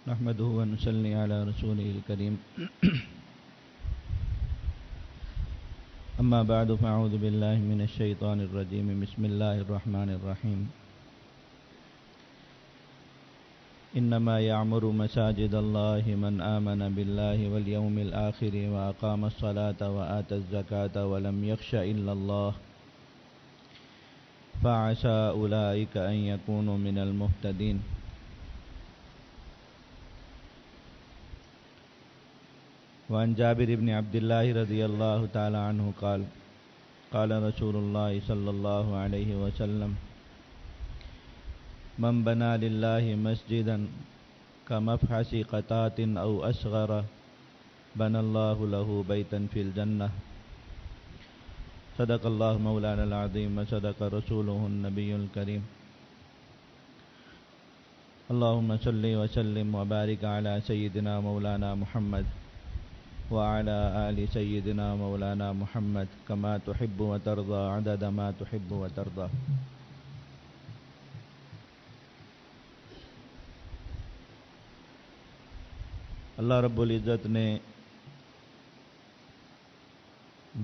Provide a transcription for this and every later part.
نحمده ونصلي على رسوله الكريم أما بعد فأعوذ بالله من الشيطان الرجيم بسم الله الرحمن الرحيم إنما يعمر مساجد الله من آمن بالله واليوم الآخر وأقام الصلاة وآتى الزكاة ولم يخش إلا الله فعسى أولئك أن يكونوا من المهتدين. وعن جابر بن عبد الله رضي الله تعالى عنه قال قال رسول الله صلى الله عليه وسلم من بنى لله مسجدا كمفحص قطات أو أصغر بنى الله له بيتا في الجنة. صدق الله مولانا العظيم وصدق رسوله النبي الكريم. اللهم صل وسلم وبارك على سيدنا مولانا محمد وعلى آل سيدنا مولانا محمد كما تحب وترضى عدد ما تحب وترضى. اللہ رب العزت نے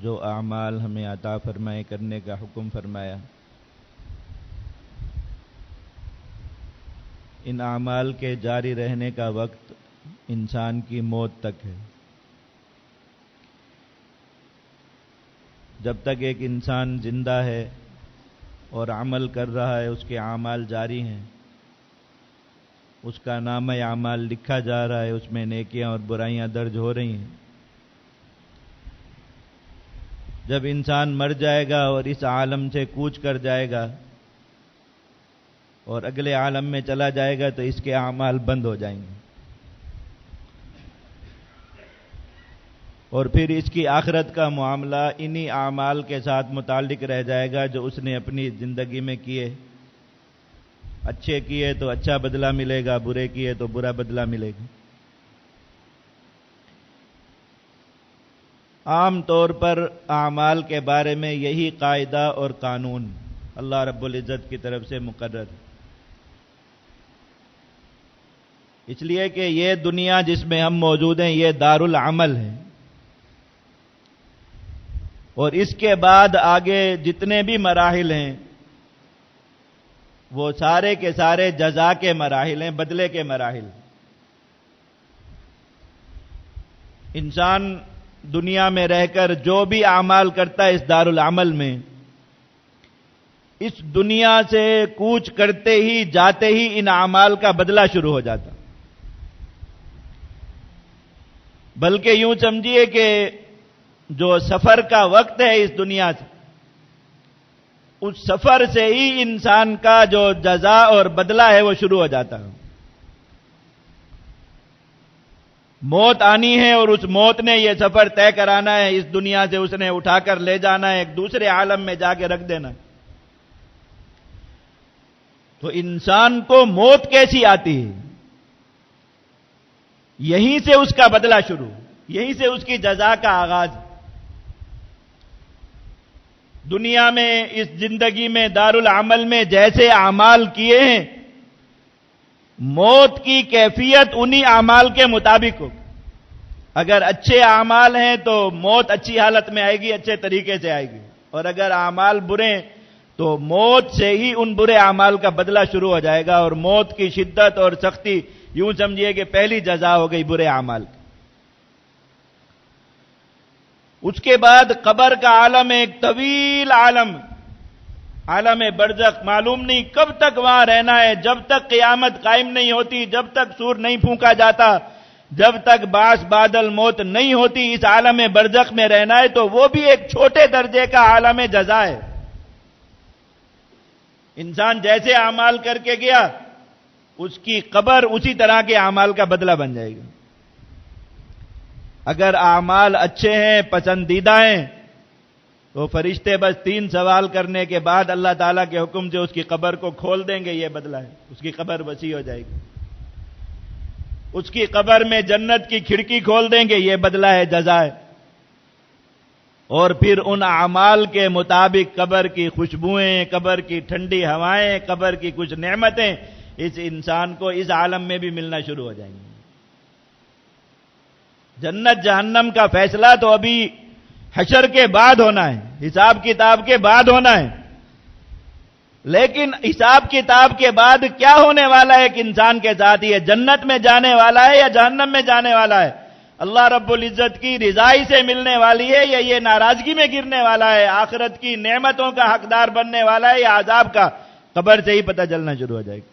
جو اعمال ہمیں عطا فرمائے کرنے کا حکم فرمایا، ان اعمال کے جاری رہنے کا وقت انسان کی موت تک ہے. جب تک ایک انسان زندہ ہے اور عمل کر رہا ہے، اس کے اعمال جاری ہیں، اس کا نامہ اعمال لکھا جا رہا ہے، اس میں نیکیاں اور برائیاں درج ہو رہی ہیں. جب انسان مر جائے گا اور اس عالم سے کوچ کر جائے گا اور اگلے عالم میں چلا جائے گا تو اس کے اعمال بند ہو جائیں گے، اور پھر اس کی آخرت کا معاملہ انہی اعمال کے ساتھ متعلق رہ جائے گا جو اس نے اپنی زندگی میں کیے. اچھے کیے تو اچھا بدلہ ملے گا، برے کیے تو برا بدلہ ملے گا. عام طور پر اعمال کے بارے میں یہی قاعدہ اور قانون اللہ رب العزت کی طرف سے مقرر ہے. اس لیے کہ یہ دنیا جس میں ہم موجود ہیں یہ دار العمل ہے، اور اس کے بعد آگے جتنے بھی مراحل ہیں وہ سارے کے سارے جزا کے مراحل ہیں، بدلے کے مراحل. انسان دنیا میں رہ کر جو بھی اعمال کرتا ہے اس دار العمل میں، اس دنیا سے کوچ کرتے ہی جاتے ہی ان اعمال کا بدلہ شروع ہو جاتا. بلکہ یوں سمجھیے کہ جو سفر کا وقت ہے اس دنیا سے، اس سفر سے ہی انسان کا جو جزا اور بدلہ ہے وہ شروع ہو جاتا ہے. موت آنی ہے اور اس موت نے یہ سفر طے کرانا ہے، اس دنیا سے اس نے اٹھا کر لے جانا ہے، ایک دوسرے عالم میں جا کے رکھ دینا ہے. تو انسان کو موت کیسی آتی ہے؟ یہیں سے اس کا بدلہ شروع، یہیں سے اس کی جزا کا آغاز. دنیا میں اس زندگی میں دار العمل میں جیسے اعمال کیے ہیں، موت کی کیفیت انہی اعمال کے مطابق ہو. اگر اچھے اعمال ہیں تو موت اچھی حالت میں آئے گی، اچھے طریقے سے آئے گی، اور اگر اعمال برے ہیں تو موت سے ہی ان برے اعمال کا بدلہ شروع ہو جائے گا. اور موت کی شدت اور سختی یوں سمجھیے کہ پہلی جزا ہو گئی برے اعمال کی. اس کے بعد قبر کا عالم ایک طویل عالم برزخ، معلوم نہیں کب تک وہاں رہنا ہے، جب تک قیامت قائم نہیں ہوتی، جب تک سور نہیں پھونکا جاتا، جب تک باس بادل موت نہیں ہوتی، اس عالم برزخ میں رہنا ہے. تو وہ بھی ایک چھوٹے درجے کا عالم جزا ہے. انسان جیسے اعمال کر کے گیا اس کی قبر اسی طرح کے اعمال کا بدلہ بن جائے گا. اگر اعمال اچھے ہیں، پسندیدہ ہیں، تو فرشتے بس 3 سوال کرنے کے بعد اللہ تعالیٰ کے حکم سے اس کی قبر کو کھول دیں گے. یہ بدلہ ہے، اس کی قبر وسیع ہو جائے گی. اس کی قبر میں جنت کی کھڑکی کھول دیں گے. یہ بدلہ ہے، جزا ہے. اور پھر ان اعمال کے مطابق قبر کی خوشبوئیں، قبر کی ٹھنڈی ہوائیں، قبر کی کچھ نعمتیں اس انسان کو اس عالم میں بھی ملنا شروع ہو جائیں گی. جنت جہنم کا فیصلہ تو ابھی حشر کے بعد ہونا ہے، حساب کتاب کے بعد ہونا ہے، لیکن حساب کتاب کے بعد کیا ہونے والا ہے ایک انسان کے ساتھ، یہ جنت میں جانے والا ہے یا جہنم میں جانے والا ہے، اللہ رب العزت کی رضائی سے ملنے والی ہے یا یہ ناراضگی میں گرنے والا ہے، آخرت کی نعمتوں کا حقدار بننے والا ہے یا عذاب کا، قبر سے ہی پتہ چلنا شروع ہو جائے گا۔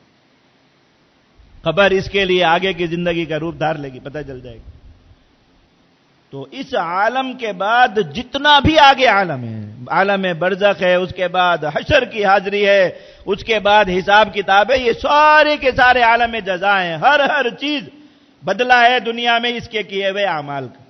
قبر اس کے لیے آگے کی زندگی کا روپ دھار لے گی، پتہ چل جائے گا۔ تو اس عالم کے بعد جتنا بھی آگے عالم ہے، عالم برزخ ہے، اس کے بعد حشر کی حاضری ہے، اس کے بعد حساب کتاب ہے، یہ سارے کے سارے عالم جزا ہیں، ہر چیز بدلہ ہے دنیا میں اس کے کیے ہوئے اعمال کا۔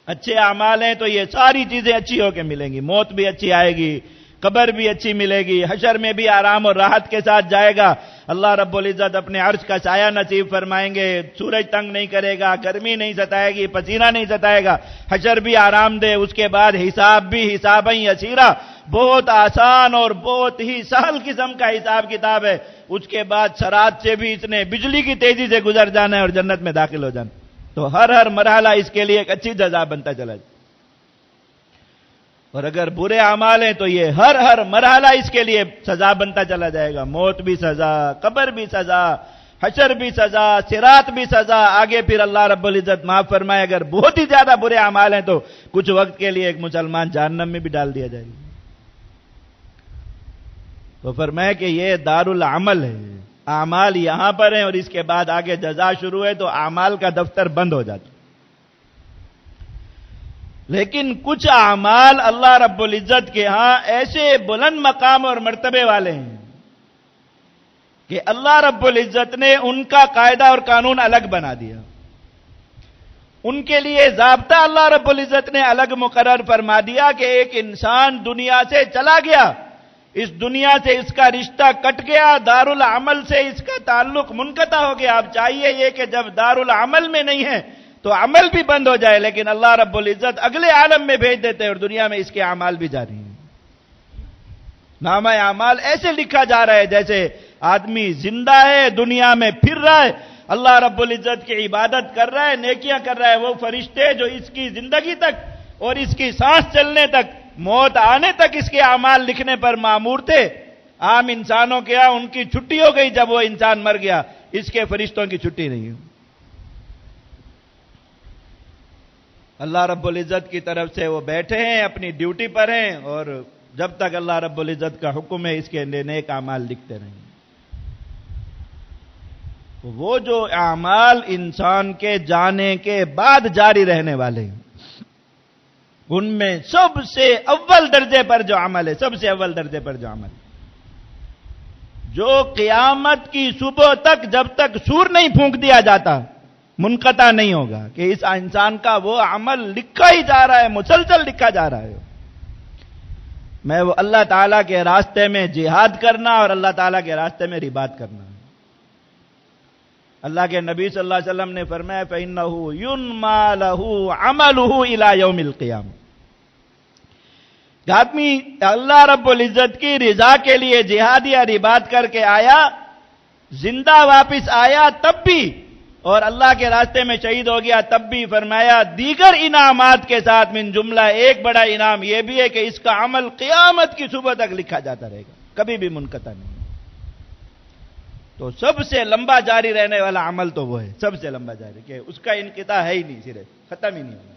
اچھے اعمال ہیں تو یہ ساری چیزیں اچھی ہو کے ملیں گی، موت بھی اچھی آئے گی، قبر بھی اچھی ملے گی، حشر میں بھی آرام اور راحت کے ساتھ جائے گا، اللہ رب العزت اپنے عرش کا سایہ نصیب فرمائیں گے، سورج تنگ نہیں کرے گا، گرمی نہیں ستائے گی، پسینہ نہیں ستائے گا، حشر بھی آرام دے، اس کے بعد حساب بھی حسابًا یسیرا، بہت آسان اور بہت ہی سہل قسم کا حساب کتاب ہے، اس کے بعد صراط سے بھی اس نے بجلی کی تیزی سے گزر جانا ہے اور جنت میں داخل ہو جانا، تو ہر مرحلہ اس کے لیے ایک اچھی جزا بنتا چلا جائے، اور اگر برے اعمال ہیں تو یہ ہر مرحلہ اس کے لیے سزا بنتا چلا جائے گا، موت بھی سزا، قبر بھی سزا، حشر بھی سزا، صراط بھی سزا، آگے پھر اللہ رب العزت معاف فرمائے اگر بہت ہی زیادہ برے اعمال ہیں تو کچھ وقت کے لیے ایک مسلمان جہنم میں بھی ڈال دیا جائے گا۔ تو فرمایا کہ یہ دار العمل ہے، اعمال یہاں پر ہیں اور اس کے بعد آگے جزا شروع ہے تو اعمال کا دفتر بند ہو جاتا، لیکن کچھ اعمال اللہ رب العزت کے ہاں ایسے بلند مقام اور مرتبے والے ہیں کہ اللہ رب العزت نے ان کا قاعدہ اور قانون الگ بنا دیا، ان کے لیے ضابطہ اللہ رب العزت نے الگ مقرر فرما دیا کہ ایک انسان دنیا سے چلا گیا، اس دنیا سے اس کا رشتہ کٹ گیا، دار العمل سے اس کا تعلق منقطع ہو گیا، اب چاہیے یہ کہ جب دار العمل میں نہیں ہے تو عمل بھی بند ہو جائے، لیکن اللہ رب العزت اگلے عالم میں بھیج دیتے ہیں اور دنیا میں اس کے اعمال بھی جاری ہیں۔ نامہ اعمال ایسے لکھا جا رہا ہے جیسے آدمی زندہ ہے، دنیا میں پھر رہا ہے، اللہ رب العزت کی عبادت کر رہا ہے، نیکیاں کر رہا ہے، وہ فرشتے جو اس کی زندگی تک اور اس کی سانس چلنے تک، موت آنے تک اس کے اعمال لکھنے پر مامور تھے، عام انسانوں کے ہاں ان کی چھٹی ہو گئی جب وہ انسان مر گیا، اس کے فرشتوں کی چھٹی نہیں ہے، اللہ رب العزت کی طرف سے وہ بیٹھے ہیں، اپنی ڈیوٹی پر ہیں، اور جب تک اللہ رب العزت کا حکم ہے اس کے نیک اعمال لکھتے رہیں۔ وہ جو اعمال انسان کے جانے کے بعد جاری رہنے والے ہیں، ان میں سب سے اول درجے پر جو عمل ہے، سب سے اول درجے پر جو عمل ہے، جو قیامت کی صبح تک جب تک سور نہیں پھونک دیا جاتا منقطع نہیں ہوگا، کہ اس انسان کا وہ عمل لکھا ہی جا رہا ہے، مسلسل لکھا جا رہا ہے، میں وہ اللہ تعالیٰ کے راستے میں جہاد کرنا اور اللہ تعالیٰ کے راستے میں رباط کرنا۔ اللہ کے نبی صلی اللہ علیہ وسلم نے فرمایا فَإِنَّهُ يُنْمَى لَهُ عَمَلُهُ إِلَى يَوْمِ الْقِيَامَةِ، کہ آدمی اللہ رب العزت کی رضا کے لیے جہاد یا رباط کر کے آیا، زندہ واپس آیا تب بھی، اور اللہ کے راستے میں شہید ہو گیا تب بھی، فرمایا دیگر انعامات کے ساتھ من جملہ ایک بڑا انعام یہ بھی ہے کہ اس کا عمل قیامت کی صبح تک لکھا جاتا رہے گا، کبھی بھی منقطع نہیں۔ تو سب سے لمبا جاری رہنے والا عمل تو وہ ہے، سب سے لمبا جاری، کہ اس کا انقطاع ہے ہی نہیں، صرف ختم ہی نہیں ہونا،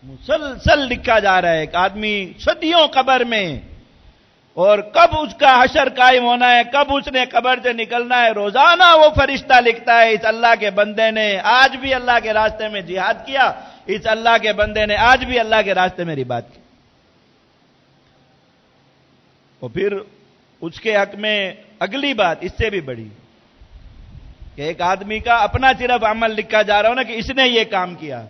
مسلسل لکھا جا رہا ہے۔ ایک آدمی صدیوں قبر میں، اور کب اس کا حشر قائم ہونا ہے، کب اس نے قبر سے نکلنا ہے، روزانہ وہ فرشتہ لکھتا ہے اس اللہ کے بندے نے آج بھی اللہ کے راستے میں جہاد کیا، اس اللہ کے بندے نے آج بھی اللہ کے راستے میں رباط کی۔ اور پھر اس کے حق میں اگلی بات اس سے بھی بڑی، کہ ایک آدمی کا اپنا صرف عمل لکھا جا رہا ہو نا کہ اس نے یہ کام کیا،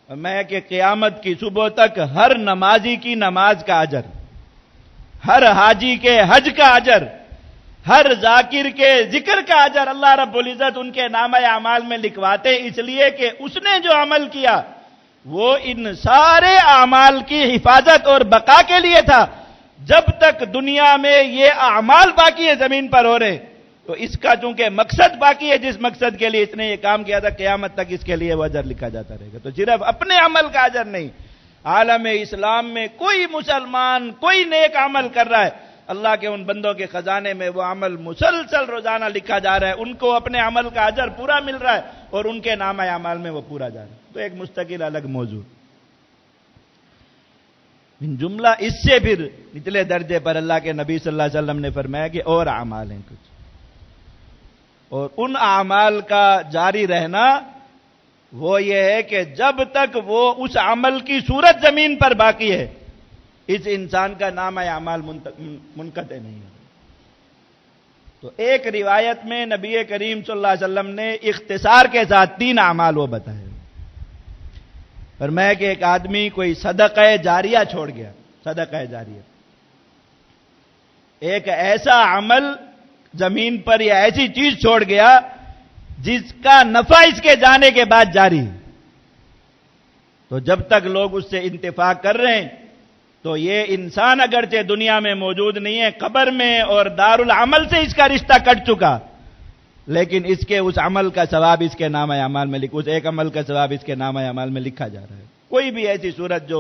میں کہ قیامت کی صبح تک ہر نمازی کی نماز کا اجر، ہر حاجی کے حج کا اجر، ہر ذاکر کے ذکر کا اجر اللہ رب العزت ان کے نامہ اعمال میں لکھواتے، اس لیے کہ اس نے جو عمل کیا وہ ان سارے اعمال کی حفاظت اور بقا کے لیے تھا۔ جب تک دنیا میں یہ اعمال باقی ہے زمین پر ہو رہے، تو اس کا چونکہ مقصد باقی ہے، جس مقصد کے لیے اس نے یہ کام کیا تھا، قیامت تک اس کے لیے وہ اجر لکھا جاتا رہے گا۔ تو صرف اپنے عمل کا اجر نہیں، عالم اسلام میں کوئی مسلمان کوئی نیک عمل کر رہا ہے، اللہ کے ان بندوں کے خزانے میں وہ عمل مسلسل روزانہ لکھا جا رہا ہے، ان کو اپنے عمل کا اجر پورا مل رہا ہے اور ان کے نامہ اعمال میں وہ پورا جا رہا ہے۔ تو ایک مستقل الگ موضوع۔ جملہ اس سے پھر نچلے درجے پر اللہ کے نبی صلی اللہ علیہ وسلم نے فرمایا کہ اور اعمال ہیں کچھ، اور ان اعمال کا جاری رہنا وہ یہ ہے کہ جب تک وہ اس عمل کی صورت زمین پر باقی ہے، اس انسان کا نامہ اعمال منقطع نہیں ہے۔ تو ایک روایت میں نبی کریم صلی اللہ علیہ وسلم نے اختصار کے ساتھ 3 اعمال وہ بتائے۔ فرمایا کہ ایک آدمی کوئی صدقہ جاریہ چھوڑ گیا، صدقہ جاریہ ایک ایسا عمل زمین پر یا ایسی چیز چھوڑ گیا جس کا نفع اس کے جانے کے بعد جاری، تو جب تک لوگ اس سے انتفاع کر رہے ہیں تو یہ انسان اگرچہ دنیا میں موجود نہیں ہے، قبر میں اور دارالعمل سے اس کا رشتہ کٹ چکا، لیکن اس کے اس عمل کا ثواب اس کے نامہ اعمال میں اس ایک عمل کا ثواب اس کے نامہ اعمال میں لکھا جا رہا ہے۔ کوئی بھی ایسی صورت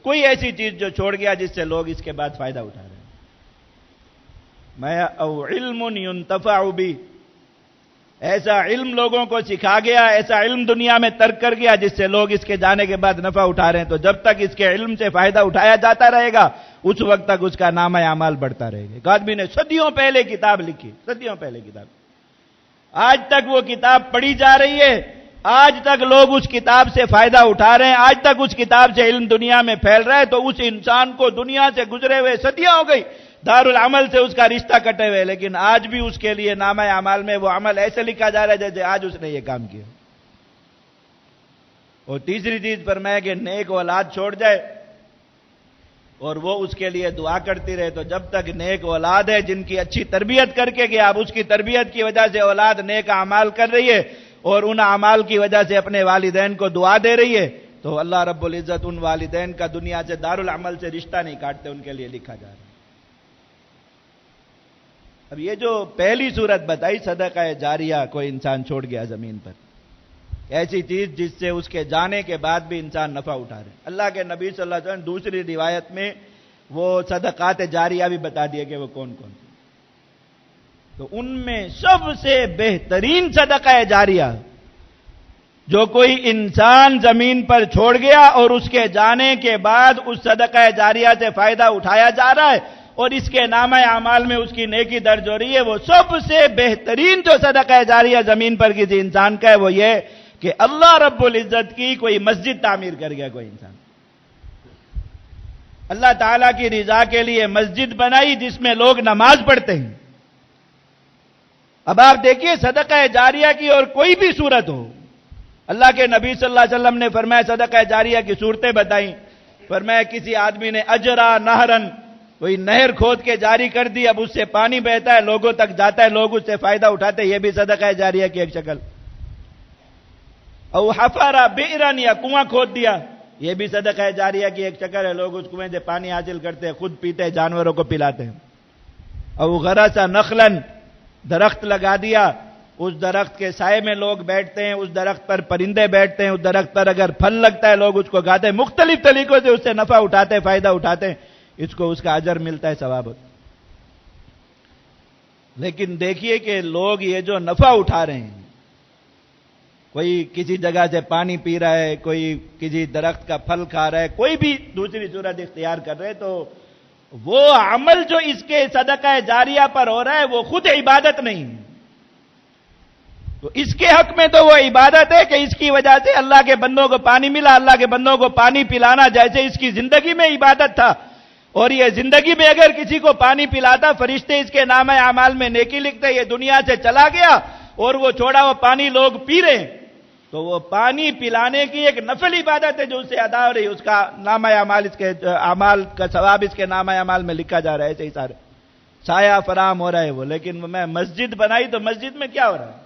کوئی ایسی چیز جو چھوڑ گیا جس سے لوگ اس کے بعد فائدہ اٹھا رہے ہیں۔ میں او علم ينتفع بھی، ایسا علم لوگوں کو سکھا گیا، ایسا علم دنیا میں ترک کر گیا جس سے لوگ اس کے جانے کے بعد نفع اٹھا رہے ہیں، تو جب تک اس کے علم سے فائدہ اٹھایا جاتا رہے گا اس وقت تک اس کا نامہ اعمال بڑھتا رہے گا۔ ایک آدمی نے صدیوں پہلے کتاب لکھی، صدیوں پہلے کتاب، آج تک وہ کتاب پڑھی جا رہی ہے، آج تک لوگ اس کتاب سے فائدہ اٹھا رہے ہیں، آج تک اس کتاب سے علم دنیا میں پھیل رہا ہے، تو اس انسان کو دنیا سے گزرے ہوئے صدیاں ہو گئی، دارالعمل سے اس کا رشتہ کٹے ہوئے، لیکن آج بھی اس کے لیے نامہ اعمال میں وہ عمل ایسے لکھا جا رہا ہے جیسے آج اس نے یہ کام کیا۔ اور تیسری چیز فرمایا کہ نیک اولاد چھوڑ جائے اور وہ اس کے لیے دعا کرتی رہے، تو جب تک نیک اولاد ہے جن کی اچھی تربیت کر کے گیا، اب اس کی تربیت کی وجہ سے اولاد نیک اعمال کر رہی ہے اور ان اعمال کی وجہ سے اپنے والدین کو دعا دے رہی ہے، تو اللہ رب العزت ان والدین کا دنیا سے دارالعمل سے رشتہ نہیں کاٹتے، ان کے لیے لکھا جا رہا ہے۔ اب یہ جو پہلی صورت بتائی صدقہ جاریہ کوئی انسان چھوڑ گیا زمین پر، ایسی چیز جس سے اس کے جانے کے بعد بھی انسان نفع اٹھا رہے ہیں۔ اللہ کے نبی صلی اللہ علیہ وسلم دوسری روایت میں وہ صدقات جاریہ بھی بتا دیے کہ وہ کون کون سے، تو ان میں سب سے بہترین صدقہ جاریہ جو کوئی انسان زمین پر چھوڑ گیا اور اس کے جانے کے بعد اس صدقہ جاریہ سے فائدہ اٹھایا جا رہا ہے اور اس کے نامہ اعمال میں اس کی نیکی درج ہو رہی ہے، وہ سب سے بہترین جو صدقہ جاریہ زمین پر کسی انسان کا ہے وہ یہ کہ اللہ رب العزت کی کوئی مسجد تعمیر کر گیا کوئی انسان، اللہ تعالیٰ کی رضا کے لیے مسجد بنائی جس میں لوگ نماز پڑھتے ہیں۔ اب آپ دیکھیے صدقہ جاریہ کی اور کوئی بھی صورت ہو، اللہ کے نبی صلی اللہ علیہ وسلم نے فرمایا صدقہ جاریہ کی صورتیں بتائیں، فرمایا کسی آدمی نے اجرا نہرن، کوئی نہر کھود کے جاری کر دی، اب اس سے پانی بہتا ہے، لوگوں تک جاتا ہے، لوگ اس سے فائدہ اٹھاتے ہیں، یہ بھی صدقہ جاریہ کی ایک شکل۔ او حفر بئرن، یا کنواں کھود دیا، یہ بھی صدقہ جاریہ کی ایک شکل ہے، لوگ اس کنویں سے پانی حاصل کرتے ہیں، خود پیتے ہیں، جانوروں کو پلاتے ہیں۔ او غرس نخلن، درخت لگا دیا، اس درخت کے سائے میں لوگ بیٹھتے ہیں، اس درخت پر پرندے بیٹھتے ہیں، اس درخت پر اگر پھل لگتا ہے لوگ اس کو کھاتے ہیں، مختلف طریقوں سے اس سے نفع اٹھاتے ہیں، فائدہ اٹھاتے ہیں، اس کو اس کا اجر ملتا ہے، ثواب ہوتا ہے۔ لیکن دیکھیے کہ لوگ یہ جو نفع اٹھا رہے ہیں، کوئی کسی جگہ سے پانی پی رہا ہے، کوئی کسی درخت کا پھل کھا رہا ہے، کوئی بھی دوسری صورت اختیار کر رہے، تو وہ عمل جو اس کے صدقہ جاریہ پر ہو رہا ہے وہ خود عبادت نہیں، تو اس کے حق میں تو وہ عبادت ہے کہ اس کی وجہ سے اللہ کے بندوں کو پانی ملا، اللہ کے بندوں کو پانی پلانا جیسے اس کی زندگی میں عبادت تھا، اور یہ زندگی میں اگر کسی کو پانی پلاتا فرشتے اس کے نامہ اعمال میں نیکی لکھتے، یہ دنیا سے چلا گیا اور وہ چھوڑا وہ پانی لوگ پی رہے ہیں، تو وہ پانی پلانے کی ایک نفل عبادت ہے جو اس سے ادا ہو رہی ہے، اس کا نامہ اعمال، اس کے اعمال کا ثواب اس کے نامہ اعمال میں لکھا جا رہا ہے، ایسے ہی سارے سایہ فراہم ہو رہا ہے وہ۔ لیکن میں مسجد بنائی تو مسجد میں کیا ہو رہا ہے؟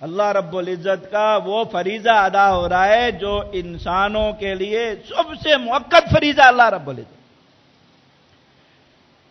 اللہ رب العزت کا وہ فریضہ ادا ہو رہا ہے جو انسانوں کے لیے سب سے موقت فریضہ، اللہ رب العزت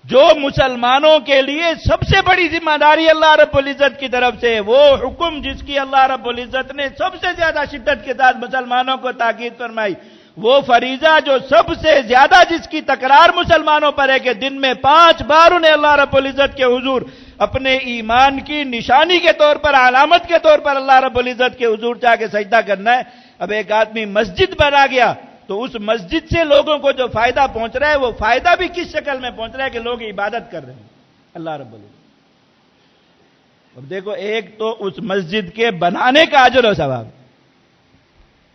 جو مسلمانوں کے لیے سب سے بڑی ذمہ داری اللہ رب العزت کی طرف سے، وہ حکم جس کی اللہ رب العزت نے سب سے زیادہ شدت کے ساتھ مسلمانوں کو تاکید فرمائی، وہ فریضہ جو سب سے زیادہ جس کی تکرار مسلمانوں پر ہے کہ دن میں 5 بار انہیں اللہ رب العزت کے حضور اپنے ایمان کی نشانی کے طور پر، علامت کے طور پر اللہ رب العزت کے حضور جا کے سجدہ کرنا ہے۔ اب ایک آدمی مسجد بنا گیا تو اس مسجد سے لوگوں کو جو فائدہ پہنچ رہا ہے، وہ فائدہ بھی کس شکل میں پہنچ رہا ہے کہ لوگ عبادت کر رہے ہیں اللہ رب العزت۔ اب دیکھو، ایک تو اس مسجد کے بنانے کا اجر و ثواب،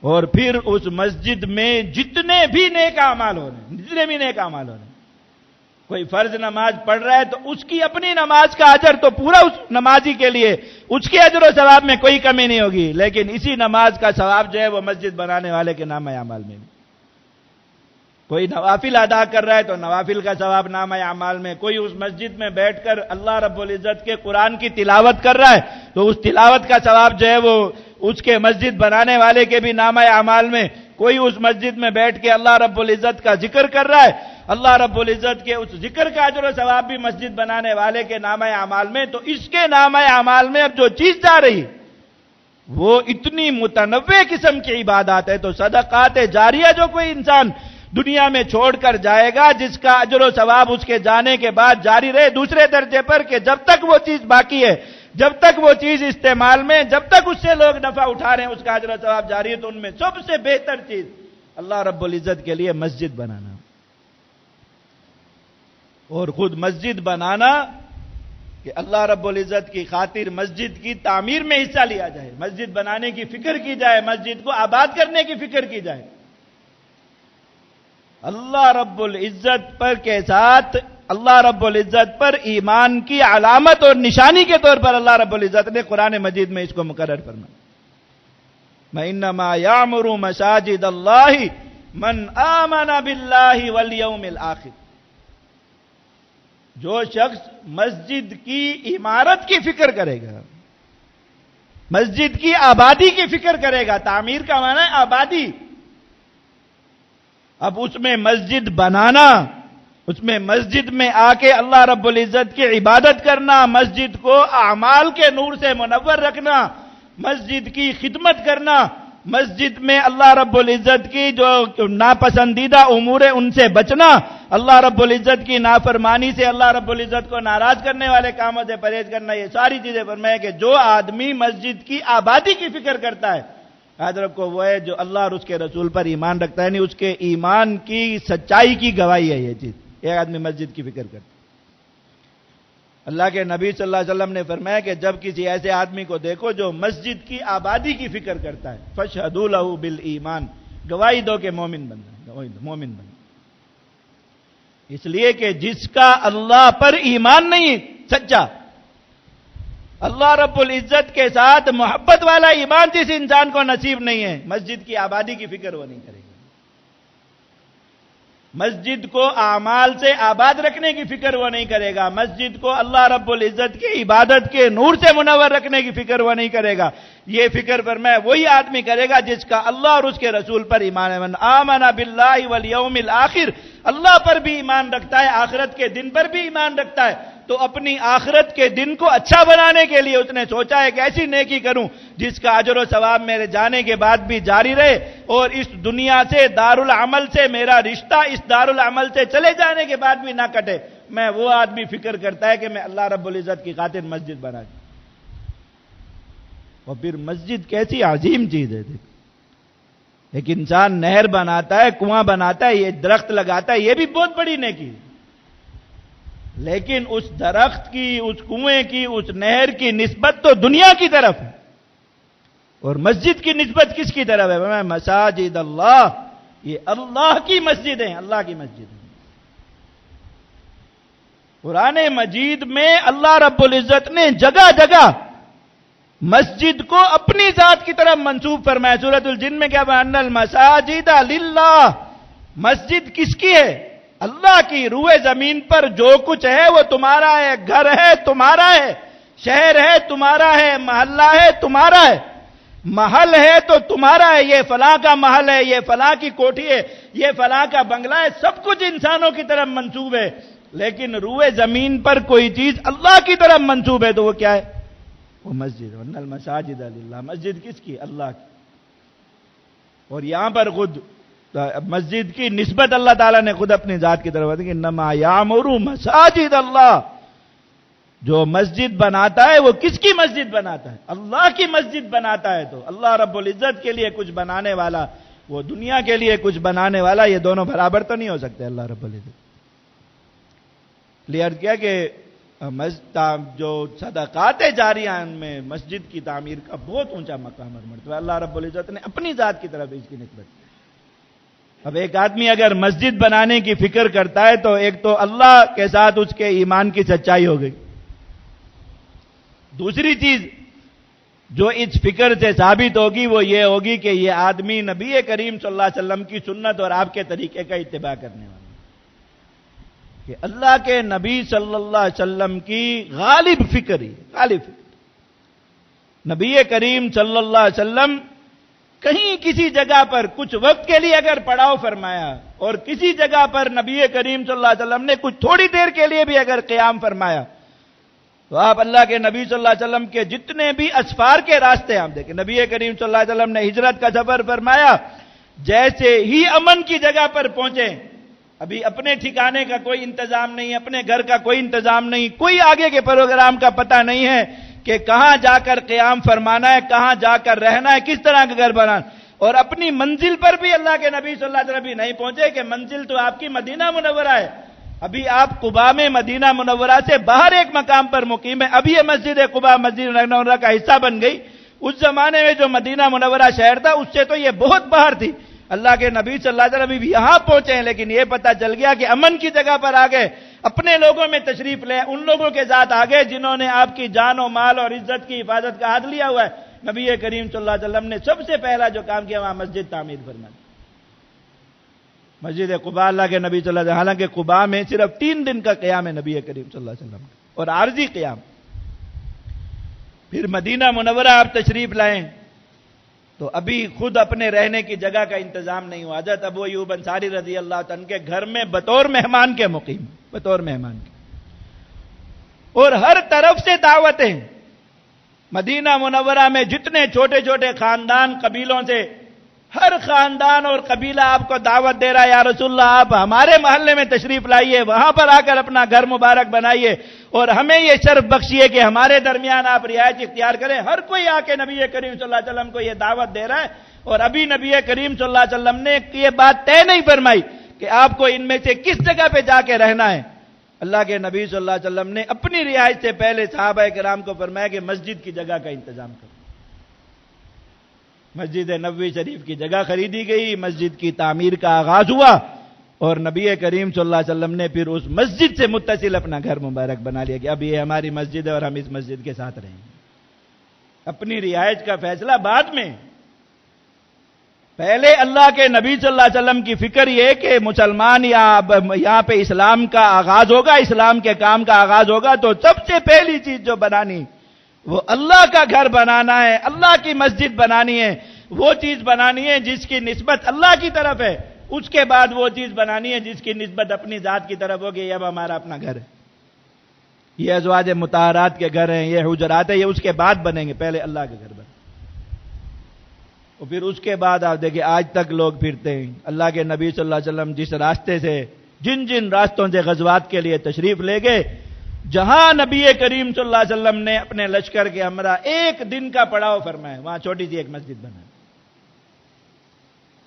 اور پھر اس مسجد میں جتنے بھی نیک اعمال ہو رہے ہیں، جتنے بھی نیک اعمال ہو رہے ہیں، کوئی فرض نماز پڑھ رہا ہے تو اس کی اپنی نماز کا اجر تو پورا اس نمازی کے لیے، اس کے اجر و ثواب میں کوئی کمی نہیں ہوگی، لیکن اسی نماز کا ثواب جو ہے وہ مسجد بنانے والے کے نامہ اعمال میں بھی۔ کوئی نوافل ادا کر رہا ہے تو نوافل کا ثواب نامہ اعمال میں، کوئی اس مسجد میں بیٹھ کر اللہ رب العزت کے قرآن کی تلاوت کر رہا ہے تو اس تلاوت کا ثواب جو ہے وہ اس کے مسجد بنانے والے کے بھی نامہ اعمال میں، کوئی اس مسجد میں بیٹھ کے اللہ رب العزت کا ذکر کر رہا ہے، اللہ رب العزت کے اس ذکر کا اجر و ثواب بھی مسجد بنانے والے کے نامہ اعمال میں۔ تو اس کے نامہ اعمال میں اب جو چیز جا رہی وہ اتنی متنوع قسم کی عبادات ہے، تو صدقات جاریہ جو کوئی انسان دنیا میں چھوڑ کر جائے گا، جس کا اجر و ثواب اس کے جانے کے بعد جاری رہے، دوسرے درجے پر کہ جب تک وہ چیز باقی ہے، جب تک وہ چیز استعمال میں، جب تک اس سے لوگ نفع اٹھا رہے ہیں، اس کا اجر و ثواب جاری ہے، تو ان میں سب سے بہتر چیز اللہ رب العزت کے لیے مسجد بنانا، اور خود مسجد بنانا کہ اللہ رب العزت کی خاطر مسجد کی تعمیر میں حصہ لیا جائے، مسجد بنانے کی فکر کی جائے، مسجد کو آباد کرنے کی فکر کی جائے۔ اللہ رب العزت پر کے ساتھ، اللہ رب العزت پر ایمان کی علامت اور نشانی کے طور پر اللہ رب العزت نے قرآن مجید میں اس کو مقرر فرمایا۔ وَإِنَّمَا يَعْمُرُ مَسَاجِدَ اللَّهِ مَنْ آمَنَ بِاللَّهِ وَالْيَوْمِ الْآخِرِ، جو شخص مسجد کی عمارت کی فکر کرے گا، مسجد کی آبادی کی فکر کرے گا، تعمیر کا معنی ہے آبادی، اب اس میں مسجد بنانا، اس میں مسجد میں آ کے اللہ رب العزت کی عبادت کرنا، مسجد کو اعمال کے نور سے منور رکھنا، مسجد کی خدمت کرنا، مسجد میں اللہ رب العزت کی جو ناپسندیدہ امور ہیں ان سے بچنا، اللہ رب العزت کی نافرمانی سے، اللہ رب العزت کو ناراض کرنے والے کاموں سے پرہیز کرنا، یہ ساری چیزیں فرمایا کہ جو آدمی مسجد کی آبادی کی فکر کرتا ہے، یاد رکھو وہ ہے جو اللہ اور اس کے رسول پر ایمان رکھتا ہے، نہیں اس کے ایمان کی سچائی کی گواہی ہے یہ چیز، ایک آدمی مسجد کی فکر کرتا ہے۔ اللہ کے نبی صلی اللہ علیہ وسلم نے فرمایا کہ جب کسی ایسے آدمی کو دیکھو جو مسجد کی آبادی کی فکر کرتا ہے، فَاشْهَدُوا لَهُ بِالْإِيمَانِ، گواہی دو کہ مومن بندہ، گواہی دو مومن بندہ، اس لیے کہ جس کا اللہ پر ایمان نہیں سچا، اللہ رب العزت کے ساتھ محبت والا ایمان جس انسان کو نصیب نہیں ہے، مسجد کی آبادی کی فکر وہ نہیں کرے گا، مسجد کو اعمال سے آباد رکھنے کی فکر وہ نہیں کرے گا، مسجد کو اللہ رب العزت کی عبادت کے نور سے منور رکھنے کی فکر وہ نہیں کرے گا، یہ فکر پر میں وہی آدمی کرے گا جس کا اللہ اور اس کے رسول پر ایمان ہے۔ من آمن باللہ والیوم الآخر، اللہ پر بھی ایمان رکھتا ہے، آخرت کے دن پر بھی ایمان رکھتا ہے، تو اپنی آخرت کے دن کو اچھا بنانے کے لیے اس نے سوچا ہے کہ ایسی نیکی کروں جس کا اجر و ثواب میرے جانے کے بعد بھی جاری رہے، اور اس دنیا سے، دارالعمل سے میرا رشتہ اس دارالعمل سے چلے جانے کے بعد بھی نہ کٹے۔ میں وہ آدمی فکر کرتا ہے کہ میں اللہ رب العزت کی خاطر مسجد بنا دوں۔ اور پھر مسجد کیسی عظیم چیز ہے، ایک انسان نہر بناتا ہے، کنواں بناتا ہے، یہ درخت لگاتا ہے، یہ بھی بہت بڑی نیکی ہے، لیکن اس درخت کی، اس کنویں کی، اس نہر کی نسبت تو دنیا کی طرف ہے، اور مسجد کی نسبت کس کی طرف ہے؟ مساجد اللہ، یہ اللہ کی مسجد ہیں، اللہ کی مسجد ہیں۔ قرآن مجید میں اللہ رب العزت نے جگہ جگہ مسجد کو اپنی ذات کی طرف منسوب فرمایا۔ سورۃ الجن میں کیا ان المساجد للہ، مسجد کس کی ہے؟ اللہ کی۔ روئے زمین پر جو کچھ ہے وہ تمہارا ہے، گھر ہے تمہارا ہے، شہر ہے تمہارا ہے، محلہ ہے تمہارا ہے، محل ہے تو تمہارا ہے، یہ فلاں کا محل ہے، یہ فلاں کی کوٹھی ہے، یہ فلاں کا بنگلہ ہے، سب کچھ انسانوں کی طرف منسوب ہے۔ لیکن روئے زمین پر کوئی چیز اللہ کی طرف منسوب ہے تو وہ کیا ہے؟ وہ مسجد. وَأَنَّ الْمَسَاجِدَ لِلَّهِ، مسجد کس کی؟ اللہ کی. اور یہاں پر خود مسجد کی نسبت اللہ تعالیٰ نے خود اپنی ذات کی طرف دی کہ انما یعمر مساجد اللہ. جو مسجد بناتا ہے وہ کس کی مسجد بناتا ہے؟ اللہ کی مسجد بناتا ہے. تو اللہ رب العزت کے لیے کچھ بنانے والا، وہ دنیا کے لیے کچھ بنانے والا، یہ دونوں برابر تو نہیں ہو سکتے. اللہ رب العزت کلیئر کیا کہ جو صدقات جاریہ میں مسجد کی تعمیر کا بہت اونچا مقام اور مرتبہ اللہ رب العزت نے اپنی ذات کی طرف اس کی نسبت کی. اب ایک آدمی اگر مسجد بنانے کی فکر کرتا ہے تو ایک تو اللہ کے ساتھ اس کے ایمان کی سچائی ہو گئی. دوسری چیز جو اس فکر سے ثابت ہوگی وہ یہ ہوگی کہ یہ آدمی نبی کریم صلی اللہ علیہ وسلم کی سنت اور آپ کے طریقے کا اتباع کرنے والا کہ اللہ کے نبی صلی اللہ علیہ وسلم کی غالب فکر ہی غالب فکر. نبی کریم صلی اللہ علیہ وسلم کہیں کسی جگہ پر کچھ وقت کے لیے اگر پڑاؤ فرمایا اور کسی جگہ پر نبی کریم صلی اللہ علیہ وسلم نے کچھ تھوڑی دیر کے لیے بھی اگر قیام فرمایا تو آپ اللہ کے نبی صلی اللہ علیہ وسلم کے جتنے بھی اسفار کے راستے آپ دیکھیں. نبی کریم صلی اللہ علیہ وسلم نے ہجرت کا سفر فرمایا، جیسے ہی امن کی جگہ پر پہنچے، ابھی اپنے ٹھکانے کا کوئی انتظام نہیں، اپنے گھر کا کوئی انتظام نہیں، کوئی آگے کے پروگرام کا پتہ نہیں ہے کہ کہاں جا کر قیام فرمانا ہے، کہاں جا کر رہنا ہے، کس طرح کا گھر بنانا. اور اپنی منزل پر بھی اللہ کے نبی صلی اللہ علیہ وسلم بھی نہیں پہنچے کہ منزل تو آپ کی مدینہ منورہ ہے. ابھی آپ قباء میں مدینہ منورہ سے باہر ایک مقام پر مقیم ہے. ابھی یہ مسجد قباء مسجد منورہ کا حصہ بن گئی. اس زمانے میں جو مدینہ منورہ شہر تھا اس سے تو یہ بہت باہر تھی. اللہ کے نبی صلی اللہ علیہ وسلم بھی یہاں پہنچے ہیں، لیکن یہ پتہ چل گیا کہ امن کی جگہ پر آ گئے، اپنے لوگوں میں تشریف لے، ان لوگوں کے ساتھ آ گئے جنہوں نے آپ کی جان و مال اور عزت کی حفاظت کا عہد لیا ہوا ہے. نبی کریم صلی اللہ علیہ وسلم نے سب سے پہلا جو کام کیا وہاں مسجد تعمیر فرمائی. مسجد قباء اللہ کے نبی صلی اللہ علیہ وسلم، حالانکہ قباء میں صرف 3 دن کا قیام ہے نبی کریم صلی اللہ علیہ وسلم اور عارضی قیام. پھر مدینہ منورہ آپ تشریف لائیں تو ابھی خود اپنے رہنے کی جگہ کا انتظام نہیں ہوا. حضرت ابو ایوب انصاری رضی اللہ عنہ کے گھر میں بطور مہمان کے مقیم، بطور مہمان کے، اور ہر طرف سے دعوتیں. مدینہ منورہ میں جتنے چھوٹے چھوٹے خاندان قبیلوں سے ہر خاندان اور قبیلہ آپ کو دعوت دے رہا ہے، یا رسول اللہ آپ ہمارے محلے میں تشریف لائیے، وہاں پر آ کر اپنا گھر مبارک بنائیے اور ہمیں یہ شرف بخشیے کہ ہمارے درمیان آپ رہائش اختیار کریں. ہر کوئی آ کے نبی کریم صلی اللہ علیہ وسلم کو یہ دعوت دے رہا ہے. اور ابھی نبی کریم صلی اللہ علیہ وسلم نے یہ بات طے نہیں فرمائی کہ آپ کو ان میں سے کس جگہ پہ جا کے رہنا ہے. اللہ کے نبی صلی اللہ علیہ وسلم نے اپنی رہائش سے پہلے صحابہ کرام کو فرمایا کہ مسجد کی جگہ کا انتظام کرو. مسجد نبوی شریف کی جگہ خریدی گئی، مسجد کی تعمیر کا آغاز ہوا اور نبی کریم صلی اللہ علیہ وسلم نے پھر اس مسجد سے متصل اپنا گھر مبارک بنا لیا کہ اب یہ ہماری مسجد ہے اور ہم اس مسجد کے ساتھ رہیں گے. اپنی رہائش کا فیصلہ بعد میں، پہلے اللہ کے نبی صلی اللہ علیہ وسلم کی فکر یہ کہ مسلمان یہاں پہ اسلام کا آغاز ہوگا، اسلام کے کام کا آغاز ہوگا تو سب سے پہلی چیز جو بنانی وہ اللہ کا گھر بنانا ہے، اللہ کی مسجد بنانی ہے، وہ چیز بنانی ہے جس کی نسبت اللہ کی طرف ہے. اس کے بعد وہ چیز بنانی ہے جس کی نسبت اپنی ذات کی طرف ہوگی. یہ اب ہمارا اپنا گھر ہے، یہ ازواج مطہرات کے گھر ہیں، یہ حجرات ہیں، یہ اس کے بعد بنیں گے. پہلے اللہ کے گھر بنے اور پھر اس کے بعد آپ دیکھیں آج تک لوگ پھرتے ہیں. اللہ کے نبی صلی اللہ علیہ وسلم جس راستے سے جن راستوں سے غزوات کے لیے تشریف لے گئے، جہاں نبی کریم صلی اللہ علیہ وسلم نے اپنے لشکر کے ہمراہ 1 دن کا پڑاؤ فرمایا، وہاں چھوٹی سی ایک مسجد بنائی.